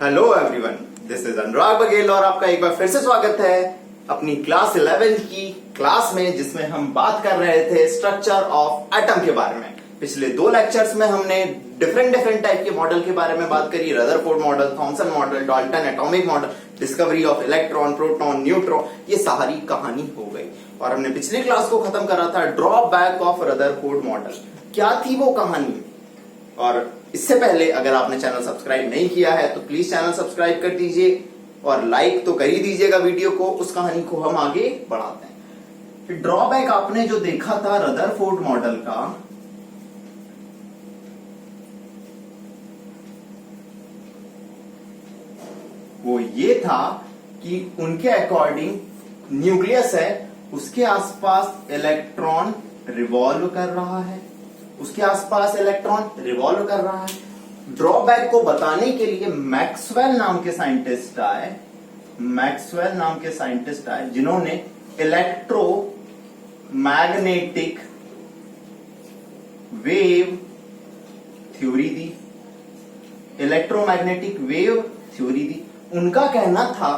Hello everyone, this is अनुराग बघेल और आपका एक बार फिर से स्वागत है अपनी क्लास 11 की क्लास में, जिसमें हम बात कर रहे थे स्ट्रक्चर ऑफ एटम के बारे में। पिछले 2 लेक्चर्स में हमने डिफरेंट टाइप के मॉडल के बारे में बात करी। Rutherford model, Thompson model, Dalton atomic model, discovery of electron, proton, neutron, ये सारी कहानी हो गई। और हमने पिछली क्लास को खत्म करा था ड्रॉबैक ऑफ रदरफोर्ड मॉडल। क्या थी वो कहानी? और इससे पहले अगर आपने चैनल सब्सक्राइब नहीं किया है तो प्लीज चैनल सब्सक्राइब कर दीजिए और लाइक तो कर ही दीजिएगा वीडियो को। उस कहानी को हम आगे बढ़ाते हैं। ड्रॉबैक आपने जो देखा था रदरफोर्ड मॉडल का, वो ये था कि उनके अकॉर्डिंग न्यूक्लियस है, उसके आसपास इलेक्ट्रॉन रिवॉल्व कर रहा है, उसके आसपास इलेक्ट्रॉन रिवॉल्व कर रहा है। ड्रॉबैक को बताने के लिए मैक्सवेल नाम के साइंटिस्ट आए, जिन्होंने इलेक्ट्रोमैग्नेटिक वेव थ्योरी दी। उनका कहना था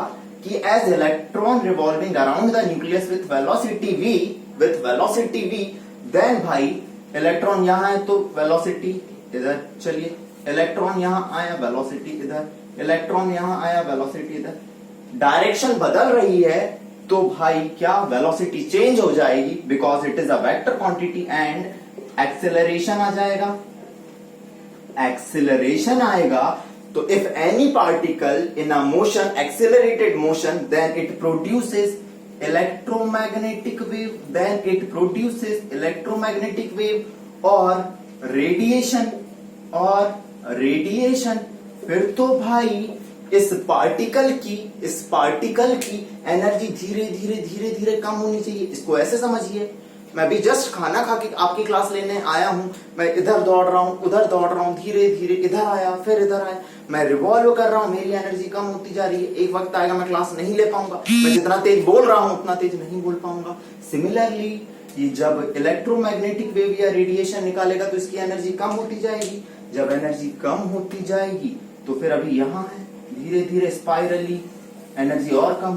कि as electron revolving around the nucleus with velocity v, then भाई इलेक्ट्रॉन यहां है तो वेलोसिटी इधर, चलिए इलेक्ट्रॉन यहां आया वेलोसिटी इधर, इलेक्ट्रॉन यहां आया वेलोसिटी इधर, डायरेक्शन बदल रही है तो भाई क्या वेलोसिटी चेंज हो जाएगी, because it is a vector quantity and acceleration आएगा। तो if any particle in a motion, accelerated motion, then it produces electromagnetic wave और रेडिएशन। फिर तो भाई इस पार्टिकल की एनर्जी धीरे धीरे कम होनी चाहिए। इसको ऐसे समझिए, मैं भी जस्ट खाना खा के आपकी क्लास लेने आया हूं, मैं इधर दौड़ रहा हूं, उधर दौड़ रहा हूं, धीरे धीरे इधर आया, फिर इधर आया, मैं रिवॉल्व कर रहा हूं, मेरी एनर्जी कम होती जा रही है। एक वक्त आएगा मैं क्लास नहीं ले पाऊंगा, मैं जितना तेज बोल रहा हूं उतना तेज नहीं बोल पाऊंगा। सिमिलरली ये जब इलेक्ट्रोमैग्नेटिक वेव या रेडिएशन निकालेगा तो इसकी एनर्जी कम होती जाएगी। जब एनर्जी कम होती जाएगी तो फिर अभी यहां है, धीरे धीरे स्पाइरली एनर्जी और कम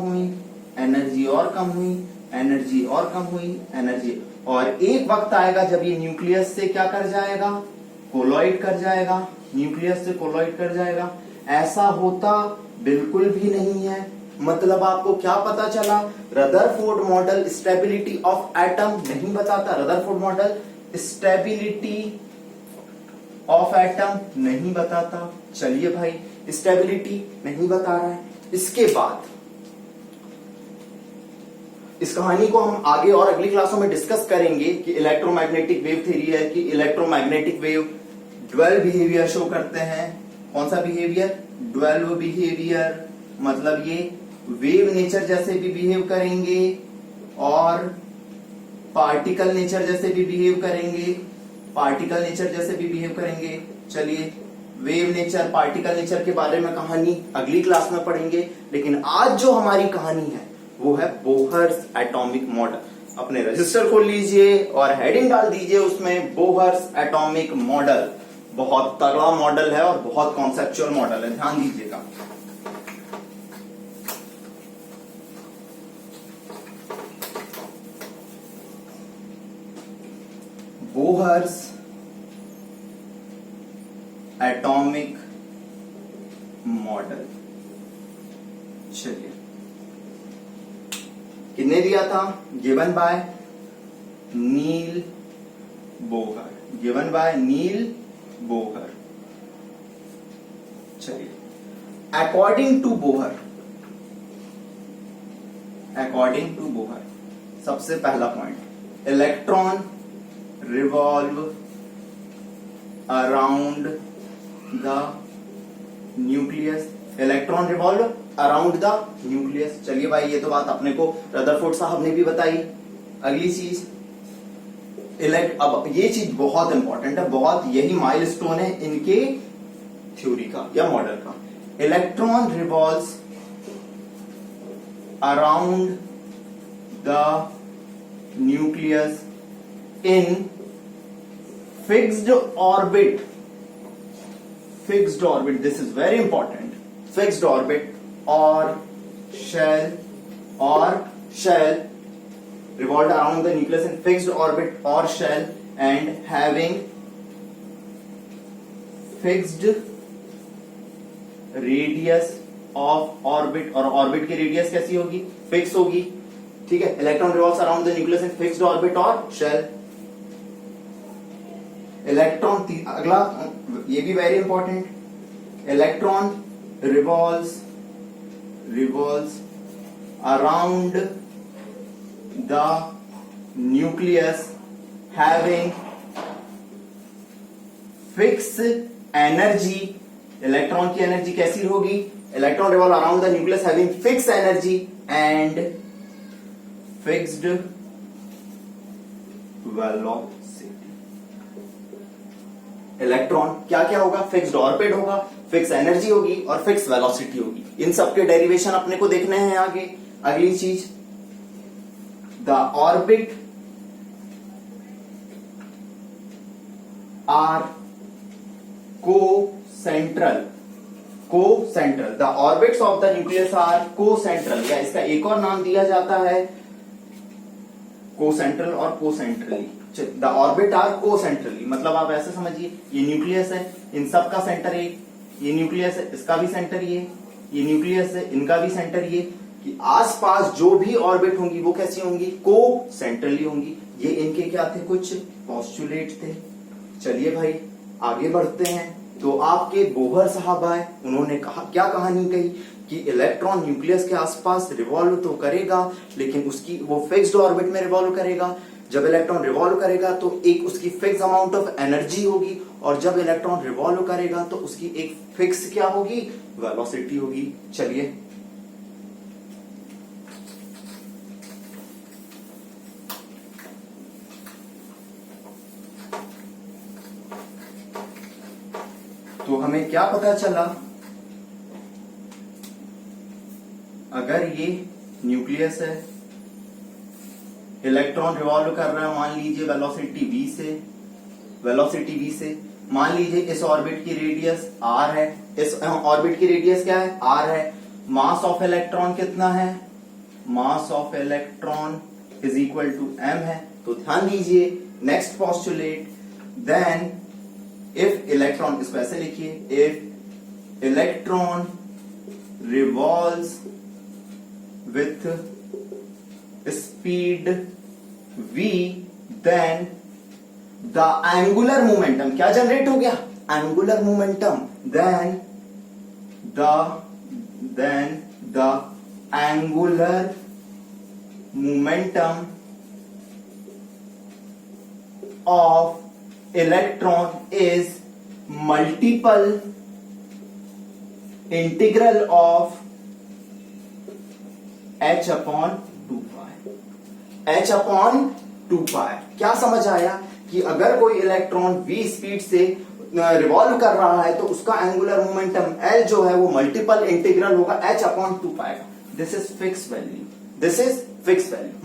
हुई, और एक वक्त आएगा जब ये न्यूक्लियस से क्या कर जाएगा, कोलॉइड कर जाएगा। ऐसा होता बिल्कुल भी नहीं है। मतलब आपको क्या पता चला? Rutherford model stability of atom नहीं बताता, Rutherford model stability of atom नहीं बताता। चलिए भाई, स्टेबिलिटी नहीं बता रहा है। इसके बाद इस कहानी को हम आगे और अगली क्लासों में डिस्कस करेंगे कि इलेक्ट्रोमैग्नेटिक वेव थ्योरी है कि इलेक्ट्रोमैग्नेटिक वेव 12 बिहेवियर शो करते हैं। कौन सा बिहेवियर? 12 बिहेवियर। मतलब ये वेव नेचर जैसे भी बिहेव करेंगे और पार्टिकल नेचर जैसे भी बिहेव करेंगे। चलिए, वेव नेचर, पार्टिकल नेचर के बारे में कहानी अगली क्लास में पढ़ेंगे। लेकिन आज जो हमारी कहानी है वो है बोहर्स एटॉमिक मॉडल। अपने रजिस्टर खोल लीजिए और हेडिंग डाल दीजिए उसमें बोहर्स एटॉमिक मॉडल। बहुत तगड़ा मॉडल है और बहुत कॉन्सेप्चुअल मॉडल है, ध्यान दीजिएगा। बोहर्स एटॉमिक मॉडल, चलिए किसने दिया था? Given by Niels Bohr. चलिए, अकॉर्डिंग टू बोहर सबसे पहला point, electron revolve around the nucleus. चलिए भाई, ये तो बात अपने को रदरफोर्ड साहब ने भी बताई। अगली चीज, अब ये चीज बहुत इंपॉर्टेंट है, बहुत यही माइलस्टोन है इनके थ्योरी का या मॉडल का। Electron revolves around the nucleus in fixed orbit. This is very important. fixed orbit or shell revolved around the nucleus in fixed orbit or shell and having fixed radius of orbit, और orbit की radius कैसी होगी, fix होगी, ठीक है। Electron revolves around the nucleus in fixed orbit और shell. Electron, अगला ये भी very important, electron revolves around the nucleus having fix energy. Electron की एनर्जी कैसी होगी, electron revolve around the nucleus having fix energy and fixed velocity. Electron क्या क्या होगा, फिक्स्ड ऑर्बिट होगा, फिक्स एनर्जी होगी और फिक्स वेलोसिटी होगी। इन सबके डेरिवेशन अपने को देखने हैं आगे। अगली चीज, the orbit are co-central, the orbits of the nucleus are co-central, या इसका एक और नाम दिया जाता है co-central और co-centrally। The orbit are co-centrally, मतलब आप ऐसे समझिए, ये न्यूक्लियस है, इन सब का सेंटर एक, ये न्यूक्लियस है, इसका भी सेंटर ये न्यूक्लियस है, इनका भी सेंटर ये, कि आसपास जो भी ऑर्बिट होंगी वो कैसी होंगी, co-centrally होंगी। ये इनके क्या थे, कुछ पोस्टुलेट थे। चलिए भाई आगे बढ़ते हैं। तो आपके बोहर साहब आए, उन्होंने कहा, क्या कहानी कही कि इलेक्ट्रॉन न्यूक्लियस के आसपास रिवॉल्व तो करेगा, लेकिन उसकी वो फिक्स्ड ऑर्बिट में रिवॉल्व करेगा। जब इलेक्ट्रॉन रिवॉल्व करेगा तो एक उसकी फिक्स अमाउंट ऑफ एनर्जी होगी, और जब इलेक्ट्रॉन रिवॉल्व करेगा तो उसकी एक फिक्स क्या होगी, वेलोसिटी होगी। चलिए तो हमें क्या पता चला, अगर ये न्यूक्लियस है, इलेक्ट्रॉन रिवॉल्व कर रहा है, मान लीजिए वेलोसिटी v से, मान लीजिए इस ऑर्बिट की रेडियस r है, इस ऑर्बिट की रेडियस क्या है, r है। मास ऑफ इलेक्ट्रॉन कितना है, mass of electron is equal to m है। तो ध्यान दीजिए, next postulate, then if electron, इसको ऐसे लिखिए, if electron revolves with speed v, then the angular momentum क्या जनरेट हो गया, angular momentum, then the angular momentum of electron is multiple integral of h upon 2 pi। क्या समझ आया कि अगर कोई इलेक्ट्रॉन v स्पीड से रिवॉल्व कर रहा है तो उसका एंगुलर मोमेंटम L जो है वो मल्टीपल इंटीग्रल होगा h upon 2 pi. This is fix value,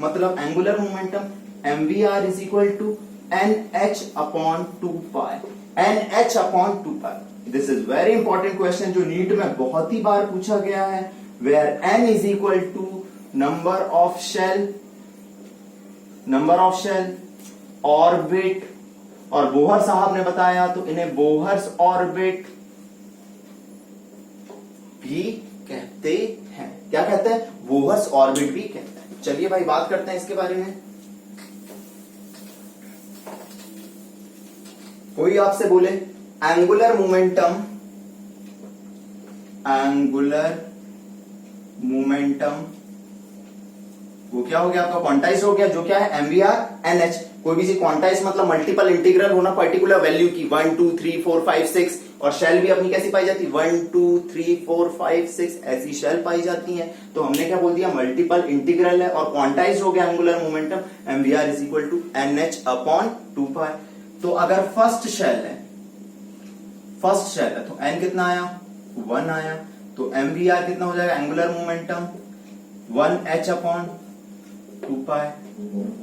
मतलब angular momentum mvr is equal to NH upon 2 pi, NH upon 2 pi। This is very important question जो नीट में बहुत ही बार पूछा गया है, where N is equal to number of shell, orbit, और बोहर साहब ने बताया तो इन्हें बोहर्स ऑर्बिट भी कहते हैं। क्या कहते हैं, बोहर्स ऑर्बिट भी कहते हैं। चलिए भाई बात करते हैं इसके बारे में। कोई आपसे बोले एंगुलर मोमेंटम वो क्या हो गया आपका, क्वांटाइज हो गया, जो क्या है mvr nh। कोई भी चीज क्वांटाइज मतलब मल्टीपल इंटीग्रल होना पर्टिकुलर वैल्यू की, 1 2 3 4 5 6, और शेल भी अपनी कैसी पाई जाती है, 1 2 3 4 5 6 ऐसी शेल पाई जाती है। तो हमने क्या बोल दिया, मल्टीपल इंटीग्रल है और क्वांटाइज हो गया angular momentum, mvr is equal to nh upon 2 pi. तो अगर फर्स्ट शेल है तो n कितना आया, 1 आया, तो mvr कितना हो जाएगा, एंगुलर मोमेंटम 1h अपॉन 2 पाई।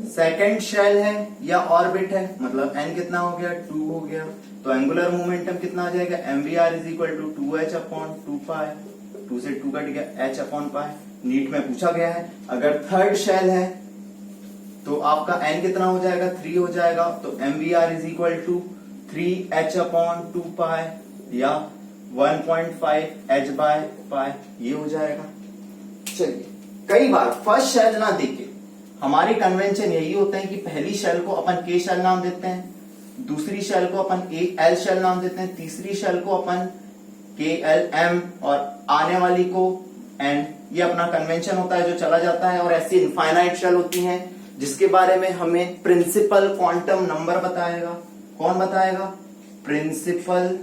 सेकेंड शेल है या ऑर्बिट है, मतलब n कितना हो गया, 2 हो गया, तो एंगुलर मोमेंटम कितना आ जाएगा, mvr is equal to 2h upon 2 pi. 2 से 2 कट गया, h अपॉन पाई। नीट में पूछा गया है अगर थर्ड शेल है तो आपका n कितना हो जाएगा, 3 हो जाएगा। तो MVR is equal to 3h upon 2 pi या 1.5 h बाय पाई, ये हो जाएगा। चलिए, कई बार फर्स्ट शेल ना देके हमारी कन्वेंशन यही होता है कि पहली शेल को अपन K शेल नाम देते हैं, दूसरी शेल को अपन L शेल नाम देते हैं, तीसरी शेल को अपन KLM और आने वाली को N। ये अपना कन्वेंशन होता है जो चला जाता है। और ऐसी इनफाइनाइट शेल होती हैं जिसके बारे में हमें प्रिंसिपल क्वांटम नंबर बताएगा। कौन बताएगा? Principal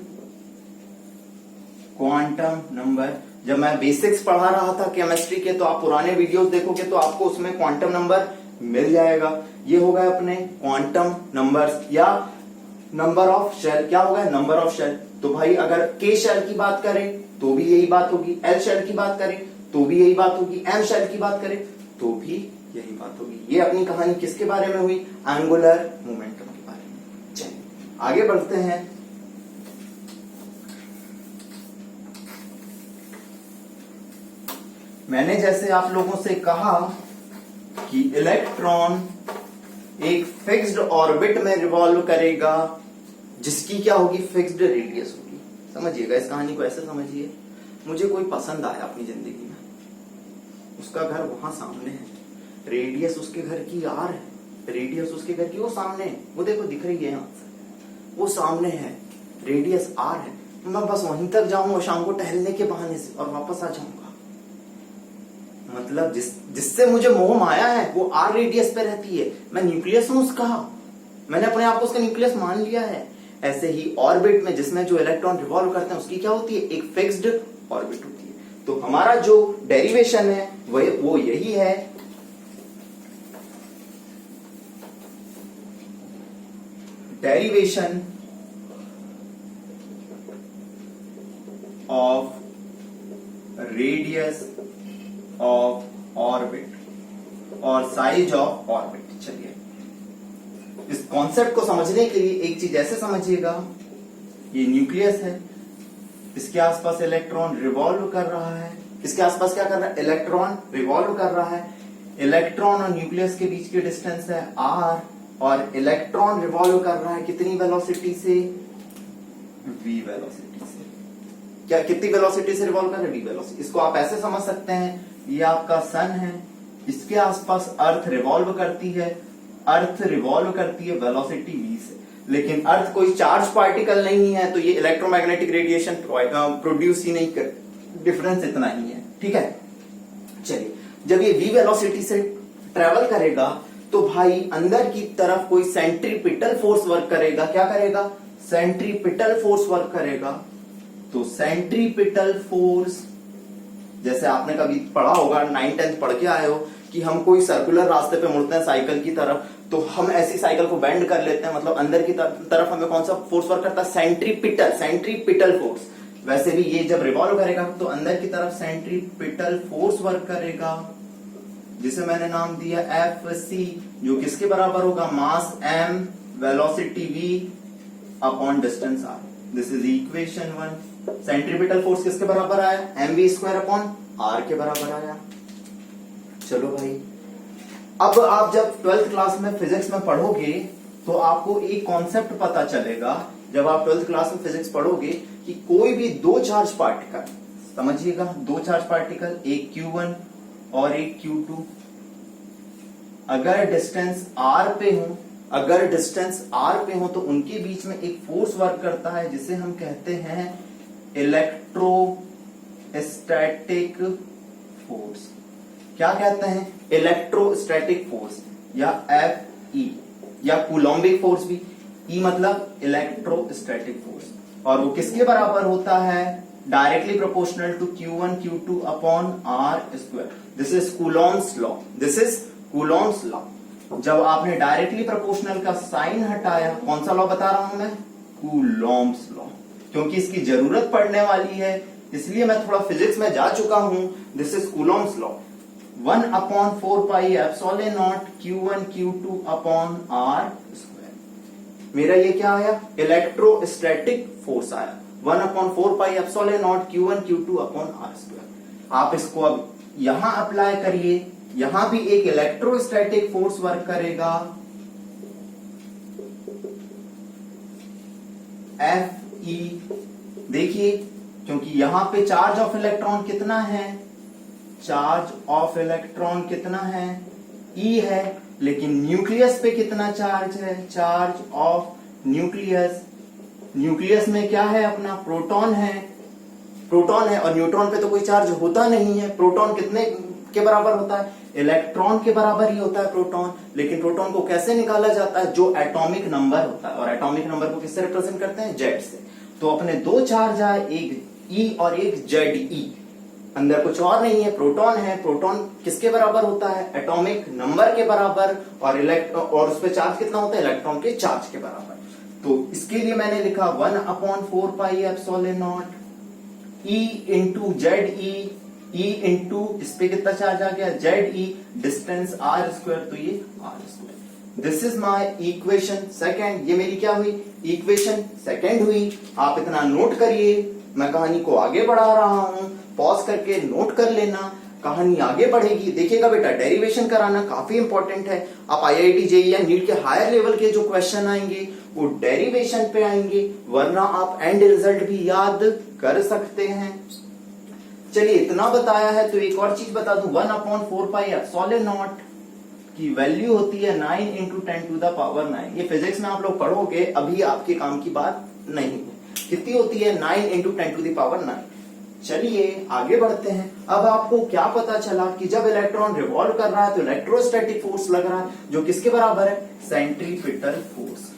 quantum number. जब मैं बेसिक्स पढ़ा रहा था केमिस्ट्री के, तो आप पुराने वीडियोस देखोगे तो आपको उसमें क्वांटम नंबर मिल जाएगा। ये हो गए अपने क्वांटम नंबर्स या नंबर ऑफ शेल। क्या होगा? Number of shell. तो भाई अगर K शेल की बात करें तो भी यही बात होगी, L शेल की बात करें तो भी यही बात होगी, M शेल की बात करें तो भी यही बात होगी। ये अपनी कहानी किसके बारे में हुई? एंगुलर मोमेंटम के बारे में। चलिए आगे बढ़ते हैं। मैंने जैसे आप लोगों से कहा कि इलेक्ट्रॉन एक फिक्स्ड ऑर्बिट में रिवॉल्व करेगा जिसकी क्या होगी? फिक्स्ड रेडियस होगी। समझिएगा, इस कहानी को ऐसे समझिए, मुझे कोई पसंद आया अपनी जिंदगी में, उसका घर वहां सामने है, रेडियस उसके घर की R है, रेडियस उसके घर की वो सामने है, वो देखो दिख रही है यहां से, वो सामने है, रेडियस R है। मैं बस वहीं तक जाऊंगा शाम को टहलने के बहाने से और वापस आ जाऊंगा। मतलब जिससे मुझे मोह माया है वो R रेडियस पे रहती है। मैं न्यूक्लियस हूं उसका, मैंने अपने आप को उसका न्यूक्लियस मान लिया है। ऐसे ही ऑर्बिट में जिसमें जो इलेक्ट्रॉन रिवॉल्व करते हैं उसकी क्या होती है? एक फिक्स्ड ऑर्बिट होती है। तो हमारा जो डेरिवेशन है वो यही है, derivation of radius of orbit और साइज ऑफ ऑर्बिट। चलिए इस कॉन्सेप्ट को समझने के लिए एक चीज ऐसे समझिएगा, ये न्यूक्लियस है, इसके आसपास इलेक्ट्रॉन रिवॉल्व कर रहा है। इसके आसपास क्या कर रहा है? इलेक्ट्रॉन रिवॉल्व कर रहा है। इलेक्ट्रॉन और न्यूक्लियस के बीच की डिस्टेंस है r और इलेक्ट्रॉन रिवॉल्व कर रहा है कितनी वेलोसिटी से? v वेलोसिटी से। क्या कितनी वेलोसिटी से रिवॉल्व कर रहा है? v velocity. इसको आप ऐसे समझ सकते हैं, ये आपका सन है, इसके आसपास अर्थ रिवॉल्व करती है, अर्थ रिवॉल्व करती है वेलोसिटी v से। लेकिन अर्थ कोई चार्ज पार्टिकल नहीं है तो ये इलेक्ट्रोमैग्नेटिक रेडिएशन प्रोड्यूस ही नहीं कर, डिफरेंस इतना ही है। ठीक है, चलिए जब ये v वेलोसिटी से ट्रेवल करेगा तो भाई अंदर की तरफ कोई सेंट्रीपिटल फोर्स वर्क करेगा। क्या करेगा? सेंट्रीपिटल फोर्स वर्क करेगा। तो सेंट्रीपिटल फोर्स, जैसे आपने कभी पढ़ा होगा, 9th-10th पढ़ के आए हो कि हम कोई सर्कुलर रास्ते पे मुड़ते हैं साइकिल की तरफ, तो हम ऐसी साइकिल को बेंड कर लेते हैं, मतलब अंदर की तरफ हमें कौन सा फोर्स वर्क करता है? Centripetal force. वैसे भी ये जब रिवॉल्व करेगा तो अंदर की तरफ सेंट्रीपिटल फोर्स वर्क करेगा, जिसे मैंने नाम दिया Fc, जो किसके बराबर होगा? मास m, velocity v upon distance r। This is equation 1। Centripetal force किसके बराबर आया? mv² अपॉन r के बराबर आया। चलो भाई, अब आप जब 12th क्लास में फिजिक्स में पढ़ोगे तो आपको एक कॉन्सेप्ट पता चलेगा। जब आप 12th क्लास में फिजिक्स पढ़ोगे कि कोई भी दो चार्ज पार्टिकल, समझिएगा, दो चार्ज पार्टिकल, एक Q1 और एक Q2, अगर डिस्टेंस r पे हो तो उनके बीच में एक फोर्स वर्क करता है जिसे हम कहते हैं इलेक्ट्रोस्टैटिक फोर्स। क्या कहते हैं? इलेक्ट्रोस्टैटिक फोर्स या Fe या कूलॉम्बिक फोर्स भी। E मतलब इलेक्ट्रोस्टैटिक फोर्स, और वो किसके बराबर होता है? Directly proportional to Q1 Q2 upon r²। This is Coulomb's law. This is Coulomb's law. जब आपने डायरेक्टली प्रोपोर्शनल का साइन हटाया, कौन सा लॉ बता रहा हूं मैं? Coulomb's law. क्योंकि इसकी जरूरत पड़ने वाली है इसलिए मैं थोड़ा फिजिक्स में जा चुका हूं। This is Coulomb's law. 1/4 pi epsilon not Q1 Q2 upon r²। मेरा ये क्या आया? इलेक्ट्रोस्टैटिक फोर्स आया। 1/4πε0 Q1 Q2 upon are square. आप इसको अब यहां अप्लाई करिए, यहां भी एक इलेक्ट्रोस्टैटिक फोर्स वर्क करेगा Fe। देखिए क्योंकि यहां पे चार्ज ऑफ इलेक्ट्रॉन कितना है, चार्ज ऑफ इलेक्ट्रॉन कितना है, E है, लेकिन न्यूक्लियस पे कितना चार्ज है, चार्ज ऑफ न्यूक्लियस, न्यूक्लियस में क्या है अपना प्रोटॉन है, प्रोटॉन है, और न्यूट्रॉन पे तो कोई चार्ज होता नहीं है। प्रोटॉन कितने के बराबर होता है, इलेक्ट्रॉन के बराबर ही होता है प्रोटॉन। लेकिन प्रोटॉन को कैसे निकाला जाता है, जो एटॉमिक नंबर होता है, और एटॉमिक नंबर को किससे रिप्रेजेंट करते हैं, जेड से। तो अपने दो चार्ज आए, एक E और एक ZE, अंदर कुछ और नहीं है, प्रोटॉन है। प्रोटॉन किसके बराबर होता है, एटॉमिक नंबर के बराबर, और उस पर चार्ज कितना होता है, इलेक्ट्रॉन के चार्ज के बराबर। तो इसके लिए मैंने लिखा 1/4πε0 E into ZE, E into इस पे कितना चार्ज आ गया, ZE, डिस्टेंस R स्क्वायर, तो ये R square. This is my equation second. ये मेरी क्या हुई, इक्वेशन सेकेंड हुई। आप इतना नोट करिए, मैं कहानी को आगे बढ़ा रहा हूं, पॉज करके नोट कर लेना, कहानी आगे बढ़ेगी। देखिएगा बेटा, डेरिवेशन कराना काफी इंपॉर्टेंट है। आप IIT JEE या नीट के हायर लेवल के जो क्वेश्चन आएंगे वो डेरिवेशन पे आएंगे, वरना आप एंड रिजल्ट भी याद कर सकते हैं। चलिए इतना बताया है तो एक और चीज बता दूं, 1/4πε0 की वैल्यू होती है 9 × 10⁹। ये फिजिक्स में आप लोग पढ़ोगे, अभी आपके काम की बात नहीं है। कितनी होती है, 9 × 10⁹। चलिए आगे बढ़ते हैं। अब आपको क्या पता चला कि जब इलेक्ट्रॉन रिवॉल्व कर रहा है तो इलेक्ट्रोस्टैटिक फोर्स लग रहा है, जो किसके बराबर है, सेंट्रीपिटल फोर्स।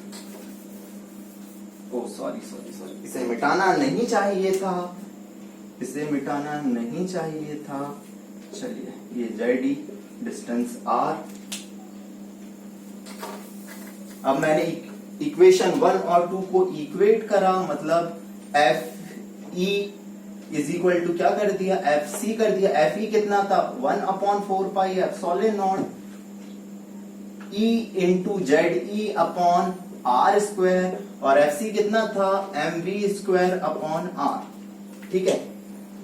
ओ सॉरी, इसे मिटाना नहीं चाहिए था, इसे मिटाना नहीं चाहिए था। चलिए ये ZE, डिस्टेंस R। अब मैंने इक्वेशन 1 और 2 को इक्वेट करा, मतलब Fe इज इक्वल टू क्या कर दिया, Fc कर दिया। Fe कितना था, 1/4πε0 E into ZE upon R square, और Fc कितना था, mv स्क्वायर अपॉन R। ठीक है,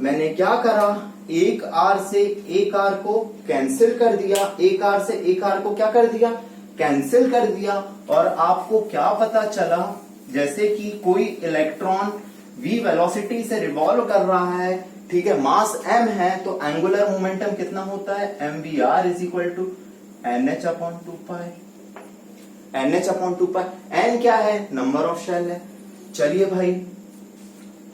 मैंने क्या करा, एक R से एक R को कैंसिल कर दिया, एक R से एक R को क्या कर दिया, कैंसिल कर दिया। और आपको क्या पता चला, जैसे कि कोई इलेक्ट्रॉन v वेलोसिटी से रिवॉल्व कर रहा है, ठीक है, मास m है, तो एंगुलर मोमेंटम कितना होता है, mvr is equal to nh/2π। nh/2π, n क्या है, नंबर ऑफ शेल है। चलिए भाई,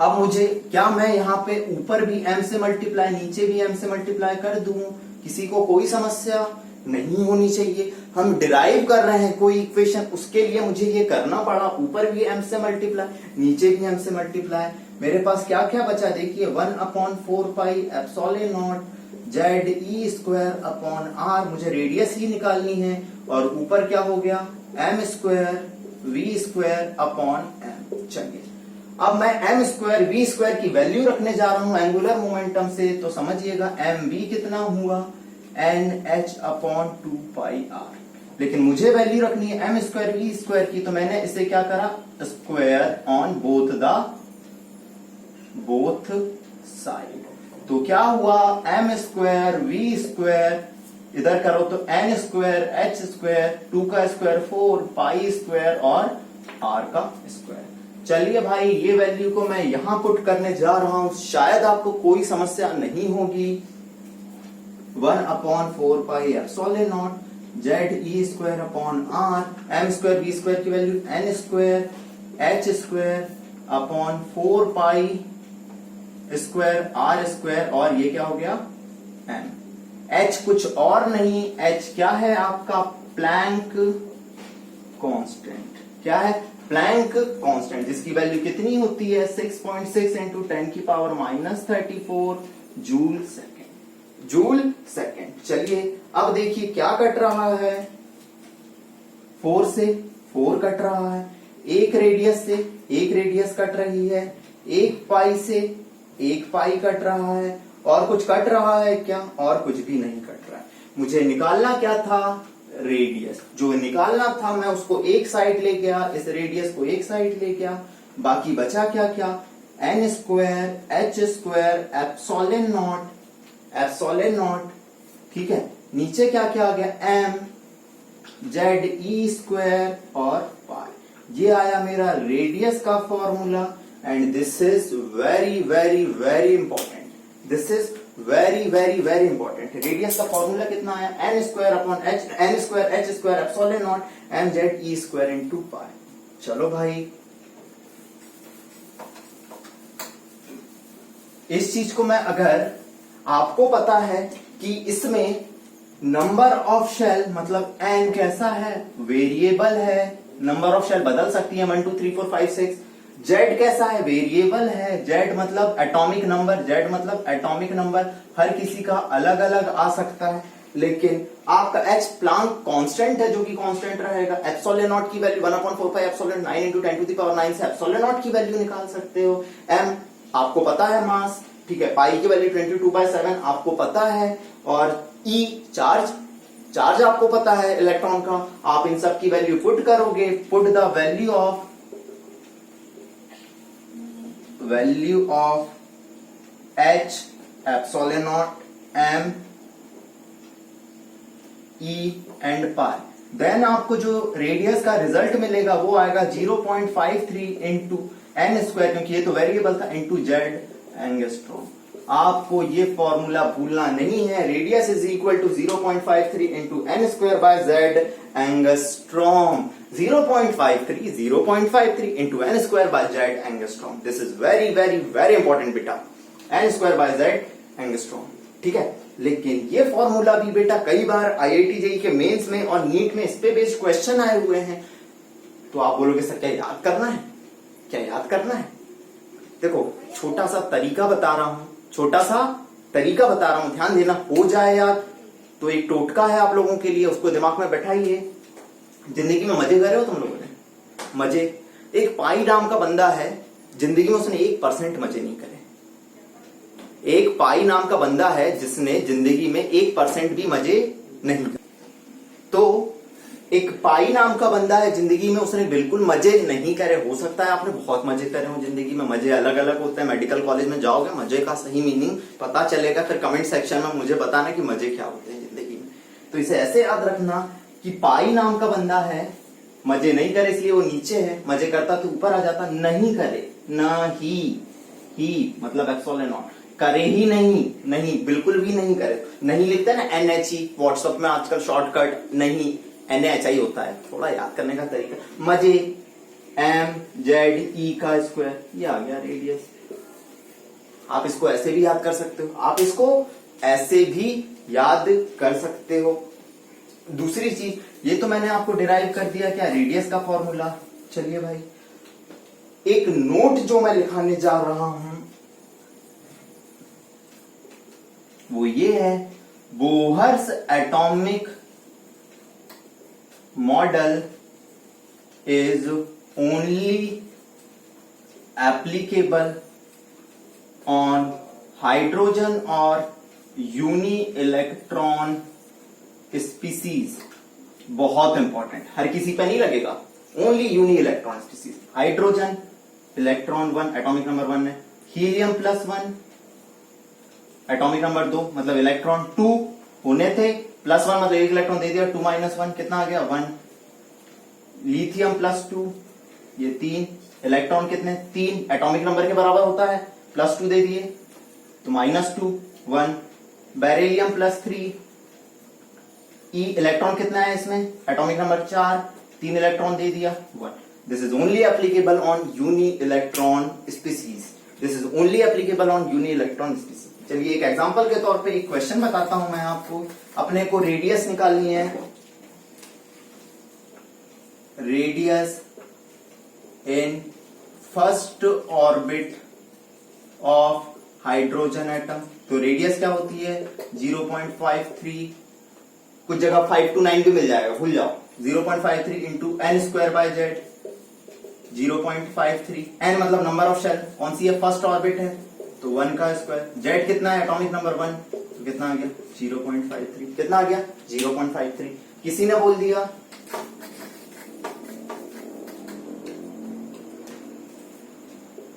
अब मुझे क्या, मैं यहाँ पे ऊपर भी m से मल्टीप्लाई, नीचे भी m से मल्टीप्लाई कर दूं, किसी को कोई समस्या नहीं होनी चाहिए। हम डिराइव कर रहे हैं कोई इक्वेशन, उसके लिए मुझे ये करना पड़ा, ऊपर भी m से मल्टीप्लाई, नीचे भी m से मल्टीप्लाई। मेरे पास क्या क्या बचा, देखिए 1/4πε0 ZE स्क्वायर अपॉन R, मुझे रेडियस ही निकालनी है, और ऊपर क्या हो गया, m square v square upon m। चलिए अब मैं m स्क्वायर v स्क्वायर की वैल्यू रखने जा रहा हूं एंगुलर मोमेंटम से, तो समझिएगा mv कितना हुआ, nh/2πr। लेकिन मुझे वैल्यू रखनी है m स्क्वायर v स्क्वायर की, तो मैंने इसे क्या करा, स्क्वायर ऑन बोथ साइड। तो क्या हुआ, m स्क्वायर v स्क्वायर, इधर करो तो n स्क्वायर h स्क्वायर, 2 का स्क्वायर 4, पाई स्क्वायर और r का स्क्वायर। चलिए भाई, ये वैल्यू को मैं यहां पुट करने जा रहा हूं, शायद आपको कोई समस्या नहीं होगी। 1/4πε0 ZE square upon R, m square v square की value n square h square upon 4 pi square R square, और ये क्या हो गया, m। h कुछ और नहीं, h क्या है आपका, प्लैंक कांस्टेंट। क्या है, प्लैंक कांस्टेंट, जिसकी वैल्यू कितनी होती है, 6.6 × 10⁻34 जूल सेकेंड। चलिए अब देखिए क्या कट रहा है, 4 से 4 कट रहा है, एक रेडियस से एक रेडियस कट रही है, एक पाई से एक पाई कट रहा है, और कुछ कट रहा है क्या, और कुछ भी नहीं कट रहा है। मुझे निकालना क्या था, रेडियस। जो निकालना था मैं उसको एक साइड ले गया, इस रेडियस को एक साइड ले गया, बाकी बचा क्या क्या, n square h square epsilon naught, ठीक है। नीचे क्या क्या आ गया, एम जेड ई स्क्वायर और पाई। ये आया मेरा रेडियस का formula and this is very very very important, this is very very very important. Radius का फॉर्मूला कितना आया, n square upon h, n square h square epsilon naught m z e square into pi. चलो भाई, इस चीज को मैं, अगर आपको पता है कि इसमें नंबर ऑफ शेल मतलब एन कैसा है, वेरिएबल है, नंबर ऑफ शेल बदल सकती है 1 2 3 4 5 6। जेड कैसा है, वेरिएबल है, जेड मतलब एटॉमिक नंबर, जेड मतलब एटॉमिक नंबर, हर किसी का अलग अलग आ सकता है। लेकिन आपका एच प्लांक कांस्टेंट है जो कि कांस्टेंट रहेगा। एप्सिलॉन नॉट की value 1/4 epsilon 9 into 10 to the power 9 से एप्सिलॉन नॉट की वैल्यू निकाल सकते हो। एम आपको पता है मास, ठीक है, पाई की वैल्यू 22/7 आपको पता है, और ई चार्ज आपको पता है इलेक्ट्रॉन का। आप इन सब की वैल्यू पुट करोगे, put the value of h epsilon naught m e and pi, then आपको जो रेडियस का रिजल्ट मिलेगा वो आएगा 0.53 इंटू एन स्क्वायर, क्योंकि ये तो वेरिएबल था, इंटू जेड एंगस्ट्रॉम। आपको ये फॉर्मूला भूलना नहीं है। Radius is equal to 0.53 into N square by Z angstrom. 0.53 into N square by Z angstrom. This is very very very important बेटा, N square by Z angstrom, ठीक है। लेकिन ये फॉर्मूला भी बेटा कई बार आईआईटी जेईई के मेंस में और नीट में इस पे बेस्ड क्वेश्चन आए हुए हैं। तो आप बोलोगे सर क्या याद करना है, क्या याद करना है? देखो, छोटा सा तरीका बता रहा हूं, ध्यान देना, हो जाए याद तो एक टोटका है आप लोगों के लिए, उसको दिमाग में बैठाइए। जिंदगी में मजे करे हो तुम लोगों ने, मजे। एक पाई नाम का बंदा है, जिंदगी में उसने 1% मजे नहीं करे। एक पाई नाम का बंदा है जिसने जिंदगी में 1% भी मजे नहीं करे। तो एक पाई नाम का बंदा है जिंदगी में, उसने बिल्कुल मजे नहीं करे। हो सकता है आपने बहुत मजे करे हो जिंदगी में, मजे अलग अलग होते हैं। मेडिकल कॉलेज में जाओगे, मजे का सही मीनिंग पता चलेगा, फिर कमेंट सेक्शन में मुझे बताना कि मजे क्या होते हैं जिंदगी में। तो इसे ऐसे याद रखना कि पाई नाम का बंदा है, मजे नहीं करे इसलिए वो नीचे है, मजे करता तो ऊपर आ जाता। नहीं करे, न ही मतलब एप्सिलॉन नॉट, करे ही नहीं बिल्कुल भी नहीं करे। नहीं लिखते ना NHE, व्हाट्सएप में आजकल शॉर्टकट नहीं NHI होता है, थोड़ा याद करने का तरीका। मजे एम जेड ई का स्क्वायर, ये आ गया रेडियस। आप इसको ऐसे भी याद कर सकते हो, दूसरी चीज, ये तो मैंने आपको डिराइव कर दिया क्या, रेडियस का फॉर्मूला। चलिए भाई, एक नोट जो मैं लिखाने जा रहा हूं वो ये है, Bohr's atomic model is only applicable on hydrogen or uni-electron species. बहुत इंपॉर्टेंट, हर किसी पे नहीं लगेगा, only uni-electron species. Hydrogen electron 1 atomic number 1 है, हीलियम +1 एटॉमिक नंबर 2 मतलब इलेक्ट्रॉन 2 होने थे, +1 मतलब एक इलेक्ट्रॉन दे दिया, 2 - 1 कितना आ गया 1। लिथियम +2 ये 3 इलेक्ट्रॉन कितने 3 एटॉमिक नंबर के बराबर होता है, +2 दे दिए तो -2 1। बेरिलियम +3 ई इलेक्ट्रॉन कितना है इसमें, एटॉमिक नंबर 4 3 इलेक्ट्रॉन दे दिया 1। This is only applicable on uni electron species, this is only applicable on uni electron species. चलिए एक एग्जांपल के तौर पे एक क्वेश्चन बताता हूं मैं आपको। अपने को रेडियस निकालनी है, radius in first orbit of hydrogen atom. तो रेडियस क्या होती है 0.53, कुछ जगह 5 to 9 भी मिल जाएगा, भूल जाओ। 0.53 into N square by z, 0.53। N मतलब नंबर ऑफ शेल, कौन सी है फर्स्ट ऑर्बिट है तो 1 का स्क्वायर। जेड कितना है एटॉमिक नंबर 1 तो कितना आ गया 0.53, कितना आ गया 0.53। किसी ने बोल दिया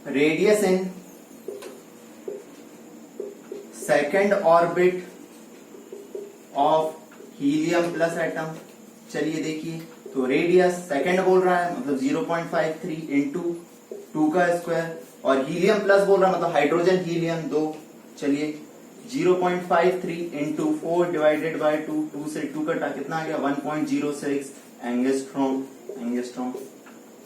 radius in second orbit of helium plus atom. चलिए देखिए, तो रेडियस सेकेंड बोल रहा है मतलब 0.53 इंटू 2 का स्क्वायर, और हीलियम प्लस बोल रहा है मतलब हाइड्रोजन हीलियम 2। चलिए 0.53 इंटू 4 डिवाइडेड बाई 2, 2 से 2 कटा कितना आ गया 1.06 एंगस्ट्रॉम।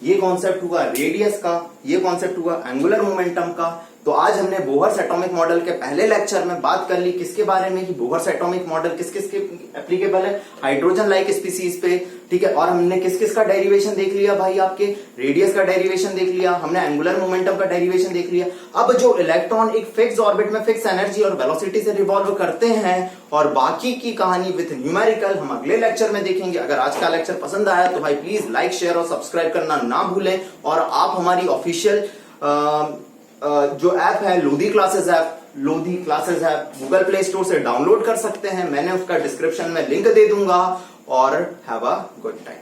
ये कॉन्सेप्ट हुआ रेडियस का, ये कॉन्सेप्ट हुआ एंगुलर मोमेंटम का। तो आज हमने बोहर्स एटॉमिक मॉडल के पहले लेक्चर में बात कर ली किसके बारे में कि बोहर्स एटॉमिक मॉडल किस किस के एप्लीकेबल है, हाइड्रोजन लाइक स्पीसीज पे, ठीक है। और हमने किस किस का डेरिवेशन देख लिया भाई, आपके रेडियस का डेरिवेशन देख लिया, हमने एंगुलर मोमेंटम का डेरिवेशन देख लिया। अब जो इलेक्ट्रॉन एक फिक्स ऑर्बिट में फिक्स एनर्जी और वेलोसिटी से रिवॉल्व करते हैं, और बाकी की कहानी विथ न्यूमेरिकल हम अगले लेक्चर में देखेंगे। अगर आज का लेक्चर पसंद आया तो भाई प्लीज लाइक शेयर और सब्सक्राइब करना ना भूलें, और आप हमारी ऑफिशियल जो ऐप है Lodhi classes app Google play store से डाउनलोड कर सकते हैं। मैंने उसका डिस्क्रिप्शन में लिंक दे दूंगा, और हैव अ गुड टाइम।